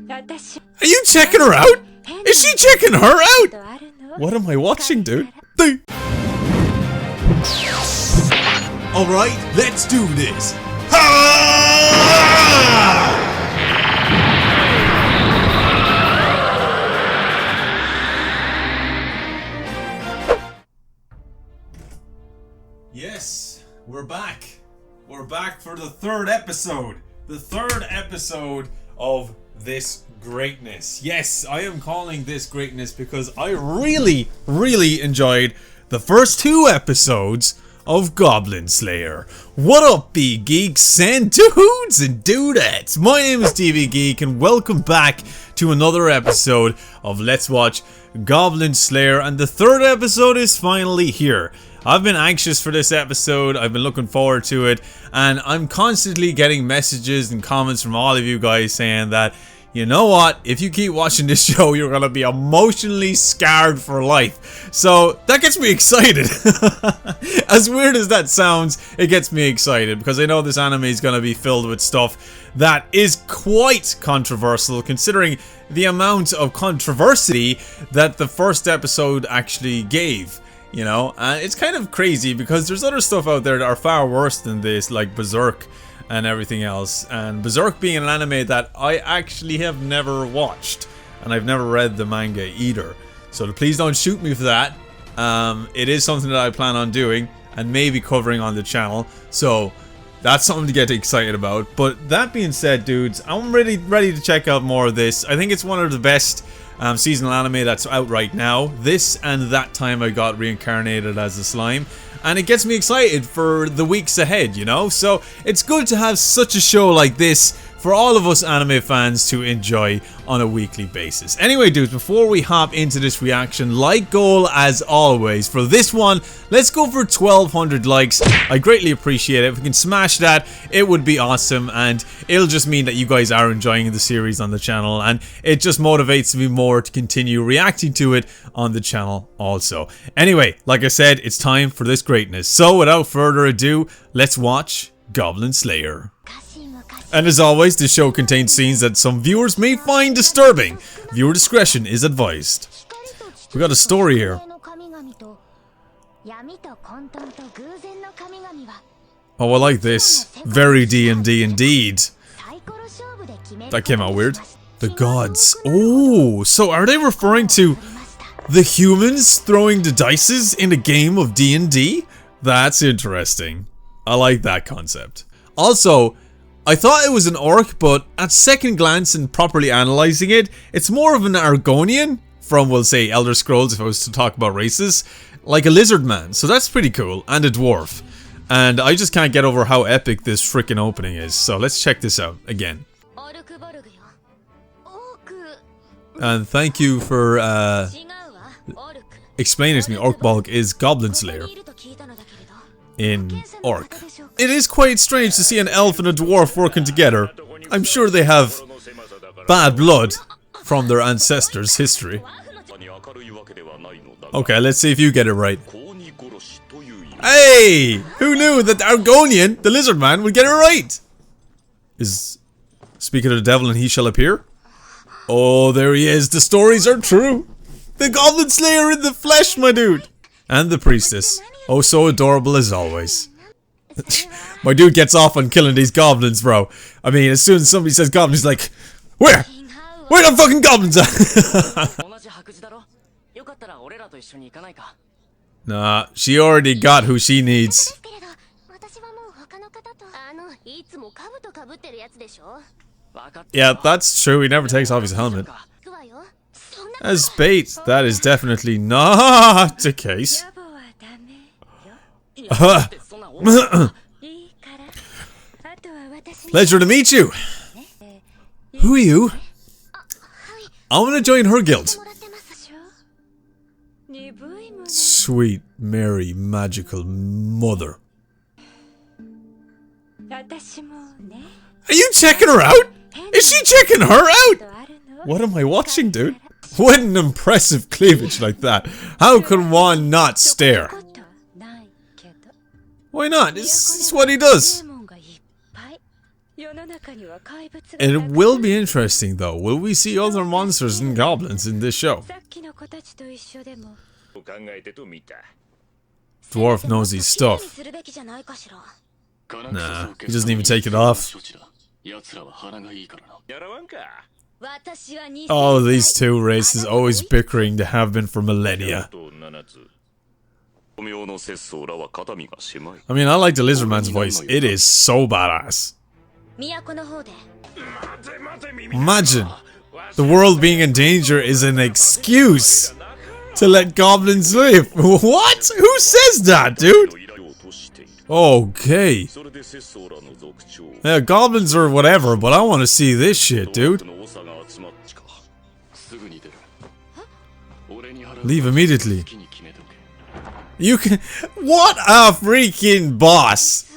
Are you checking her out? Is she checking her out? What am I watching, dude? Alright, let's do this. Yes, we're back. We're back for the third episode. The third episode of this greatness. Yes, I am calling this greatness because I really enjoyed the first two episodes of Goblin Slayer. What up, Deebeegeeks and dudes and dudettes? My name is Deebeegeek and welcome back to another episode of Let's Watch Goblin Slayer, and the third episode is finally here. I've been anxious for this episode, I've been looking forward to it, and I'm constantly getting messages and comments from all of you guys saying that, you know what, if you keep watching this show, you're gonna be emotionally scarred for life. So that gets me excited. As weird as that sounds, it gets me excited because I know this anime is gonna be filled with stuff that is quite controversial, considering the amount of controversy that the first episode actually gave. You know, and it's kind of crazy because there's other stuff out there that are far worse than this, like Berserk and everything else. And Berserk being an anime that I actually have never watched, and I've never read the manga either. So please don't shoot me for that. It is something that I plan on doing and maybe covering on the channel. So that's something to get excited about. But that being said, dudes, I'm really ready to check out more of this. I think it's one of the best seasonal anime that's out right now. This and That Time I Got Reincarnated as a Slime, and it gets me excited for the weeks ahead, you know? So it's good to have such a show like this for all of us anime fans to enjoy on a weekly basis. Anyway, dudes, before we hop into this reaction, like goal as always for this one, let's go for 1,200 likes. I greatly appreciate it. If we can smash that, it would be awesome, and it'll just mean that you guys are enjoying the series on the channel, and it just motivates me more to continue reacting to it on the channel also. Anyway, like I said, it's time for this greatness. So without further ado, let's watch Goblin Slayer. And as always, this show contains scenes that some viewers may find disturbing. Viewer discretion is advised. We got a story here. Oh, I like this. Very D&D indeed. That came out weird. The gods. Oh, so are they referring to the humans throwing the dices in a game of D&D? That's interesting. I like that concept. Also, I thought it was an orc, but at second glance and properly analysing it, it's more of an Argonian from, we'll say, Elder Scrolls if I was to talk about races, like a lizard man, so that's pretty cool, and a dwarf. And I just can't get over how epic this freaking opening is, so let's check this out again. And thank you for explaining to me Orc is Goblin Slayer in Orc. It is quite strange to see an elf and a dwarf working together. I'm sure they have bad blood from their ancestors' history. Okay, let's see if you get it right. Hey! Who knew that Argonian, the lizard man, would get it right? Is speaking of the devil and he shall appear? Oh, there he is. The stories are true. The Goblin Slayer in the flesh, my dude. And the priestess. Oh, so adorable as always. My dude gets off on killing these goblins, bro. I mean, as soon as somebody says goblin, he's like, Where? Where the fucking goblins at? Nah, she already got who she needs. Yeah, that's true. He never takes off his helmet. As bait, that is definitely not the case. Pleasure to meet you. Who are you? I want to join her guild. Sweet Mary, magical mother. Are you checking her out? Is she checking her out? What am I watching, dude? What an impressive cleavage like that. How could one not stare? Why not? This is what he does. It will be interesting though. Will we see other monsters and goblins in this show? Dwarf knows his stuff. Nah, he doesn't even take it off. Oh, these two races always bickering. They have been for millennia. I mean, I like the Lizardman's voice. It is so badass. Imagine the world being in danger is an excuse to let goblins live. What? Who says that, dude? Okay. Yeah, goblins or whatever, but I want to see this shit, dude. Leave immediately. You can. What a freaking boss!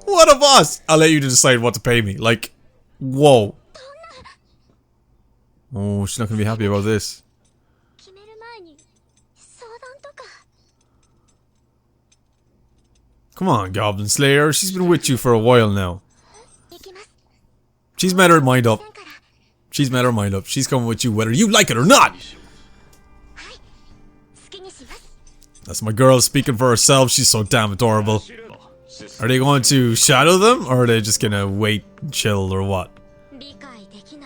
What a boss! I'll let you decide what to pay me. Like, whoa. Oh, she's not gonna be happy about this. Come on, Goblin Slayer. She's been with you for a while now. She's made her mind up. She's made her mind up. She's coming with you whether you like it or not. That's my girl speaking for herself. She's so damn adorable. Are they going to shadow them, or are they just gonna wait and chill, or what?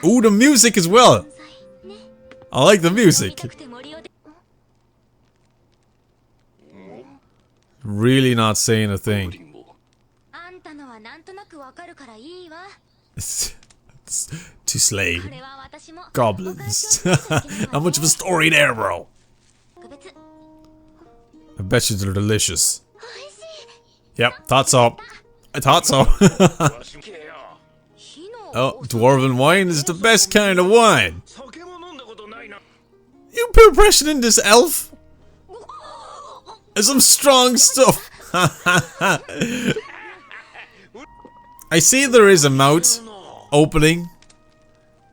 Ooh, the music as well. I like the music. Really not saying a thing. To slay goblins. How much of a story there, bro? I bet you they're delicious. Yep, thought so. I thought so. Oh, dwarven wine is the best kind of wine. You put impression in this elf? There's some strong stuff. I see there is a mouth opening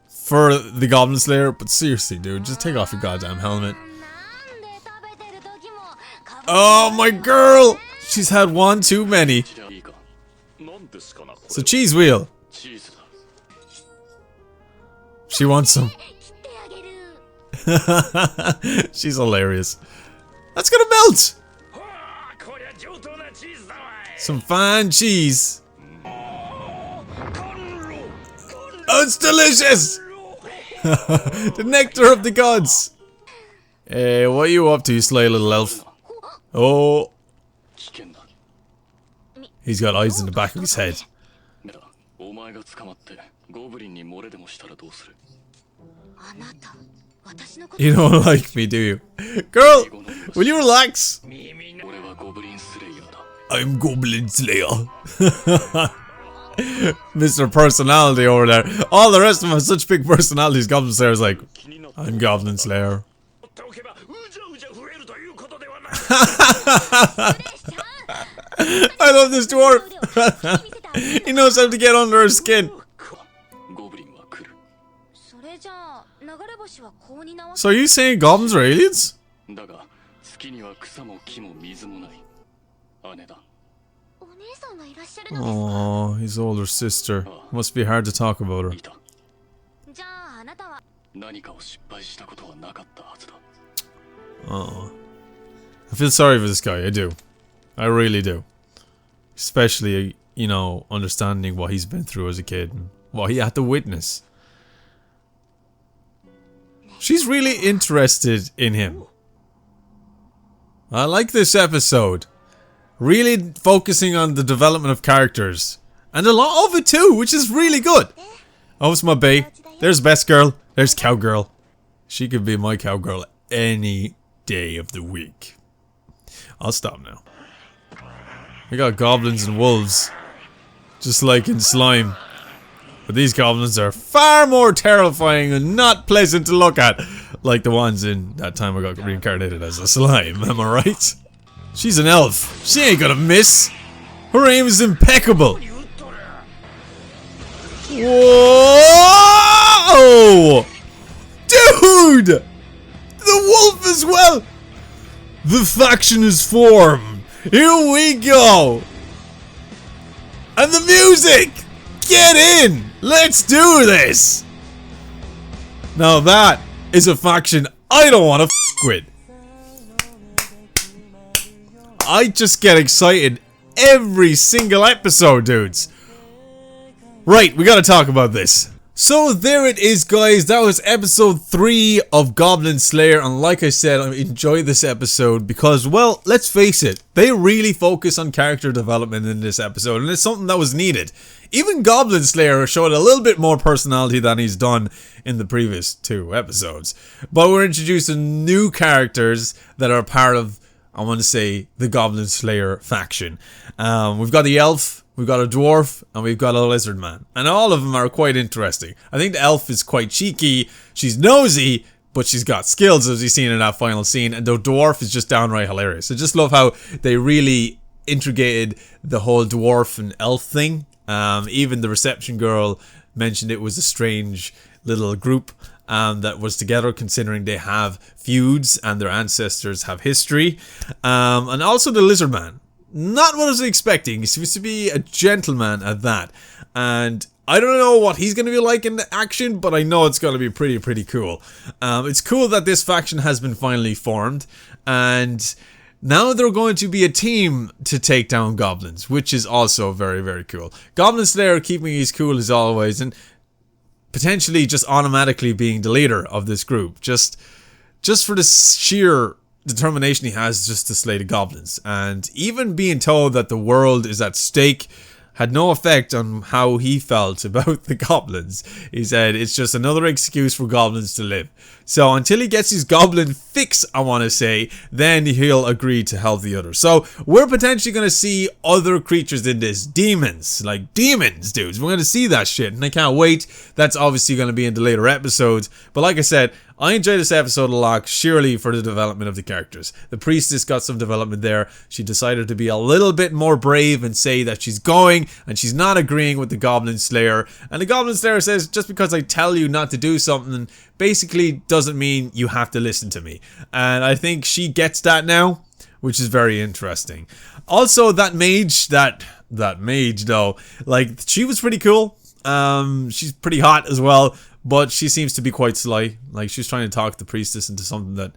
for the Goblin Slayer, but seriously, dude, just take off your goddamn helmet. Oh, my girl! She's had one too many. It's a cheese wheel. She wants some. She's hilarious. That's gonna melt! Some fine cheese. Oh, it's delicious! The nectar of the gods. Hey, what are you up to, you sly little elf? Oh. He's got eyes in the back of his head. You don't like me, do you? Girl, will you relax? I'm Goblin Slayer. Mr. Personality over there. All the rest of them have such big personalities. Goblin Slayer's like, I'm Goblin Slayer. I love this dwarf. He knows how to get under her skin. So are you saying goblins are aliens? Oh, his older sister. Must be hard to talk about her. Oh. I feel sorry for this guy, I do. I really do. Especially, you know, understanding what he's been through as a kid and what he had to witness. She's really interested in him. I like this episode. Really focusing on the development of characters. And a lot of it too, which is really good. Oh, it's my bae. There's Best Girl. There's Cowgirl. She could be my cowgirl any day of the week. I'll stop now. We got goblins and wolves. Just like in Slime. But these goblins are far more terrifying and not pleasant to look at. Like the ones in that time I got reincarnated as a slime, am I right? She's an elf. She ain't gonna miss. Her aim is impeccable. Whoa! Dude! The wolf as well! The faction is formed. Here we go! And the music! Get in! Let's do this! Now that is a faction I don't want to f with. I just get excited every single episode, dudes. Right, we gotta talk about this. So there it is, guys. That was episode 3 of Goblin Slayer, and like I said, I enjoyed this episode because, well, let's face it, they really focus on character development in this episode, and it's something that was needed. Even Goblin Slayer showed a little bit more personality than he's done in the previous 2 episodes. But we're introducing new characters that are part of, I want to say, the Goblin Slayer faction. We've got the elf, we've got a dwarf, and we've got a lizard man. And all of them are quite interesting. I think the elf is quite cheeky, she's nosy, but she's got skills, as we've seen in that final scene. And the dwarf is just downright hilarious. I just love how they really integrated the whole dwarf and elf thing. Even the reception girl mentioned it was a strange little group that was together, considering they have feuds and their ancestors have history. And also the lizard man. Not what I was expecting. He seems to be a gentleman at that. And I don't know what he's going to be like in action, but I know it's going to be pretty cool. It's cool that this faction has been finally formed. And now they're going to be a team to take down goblins, which is also very cool. Goblin Slayer keeping his cool as always, and potentially just automatically being the leader of this group. Just for the sheer determination he has just to slay the goblins. And even being told that the world is at stake had no effect on how he felt about the goblins. He said it's just another excuse for goblins to live. So until he gets his goblin fix, I want to say, then he'll agree to help the others. So we're potentially going to see other creatures in this. Demons. Like demons, dudes. We're going to see that shit, and I can't wait. That's obviously going to be in the later episodes. But like I said, I enjoyed this episode a lot, surely for the development of the characters. The priestess got some development there. She decided to be a little bit more brave and say that she's going, and she's not agreeing with the Goblin Slayer. And the Goblin Slayer says, just because I tell you not to do something, basically doesn't mean you have to listen to me. And I think she gets that now, which is very interesting. Also, that mage though, like, she was pretty cool. She's pretty hot as well. But she seems to be quite sly. Like, she's trying to talk the priestess into something that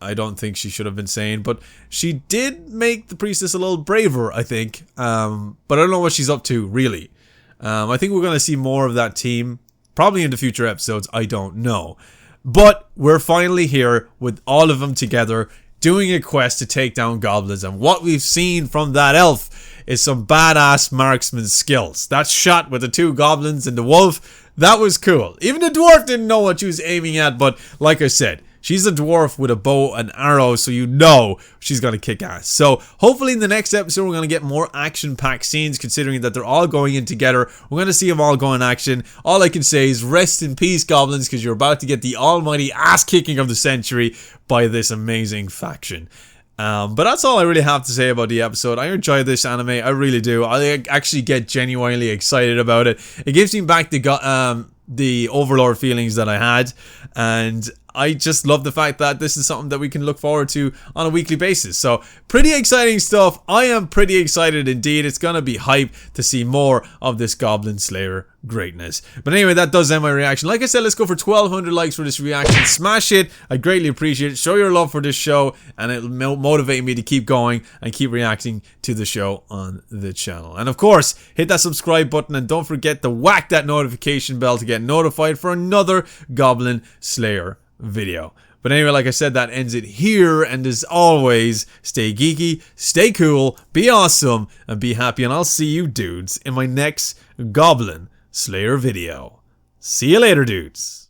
I don't think she should have been saying. But she did make the priestess a little braver, I think. But I don't know what she's up to, really. I think we're going to see more of that team. Probably in the future episodes, I don't know. But we're finally here with all of them together, doing a quest to take down goblins. And what we've seen from that elf is some badass marksman skills. That shot with the 2 goblins and the wolf, that was cool. Even the dwarf didn't know what she was aiming at, but like I said, she's a dwarf with a bow and arrow, so you know she's gonna kick ass. So hopefully in the next episode we're gonna get more action-packed scenes, considering that they're all going in together. We're gonna see them all go in action. All I can say is rest in peace, goblins, because you're about to get the almighty ass-kicking of the century by this amazing faction. But that's all I really have to say about the episode. I enjoy this anime, I really do. I actually get genuinely excited about it. It gives me back the Overlord feelings that I had, and I just love the fact that this is something that we can look forward to on a weekly basis. So, pretty exciting stuff. I am pretty excited indeed. It's gonna be hype to see more of this Goblin Slayer greatness. But anyway, that does end my reaction. Like I said, let's go for 1,200 likes for this reaction. Smash it. I greatly appreciate it. Show your love for this show, and it'll motivate me to keep going and keep reacting to the show on the channel. And of course, hit that subscribe button, and don't forget to whack that notification bell to get notified for another Goblin Slayer video. But anyway, like I said, that ends it here, and as always, stay geeky, stay cool, be awesome, and be happy, and I'll see you dudes in my next Goblin Slayer video. See you later, dudes.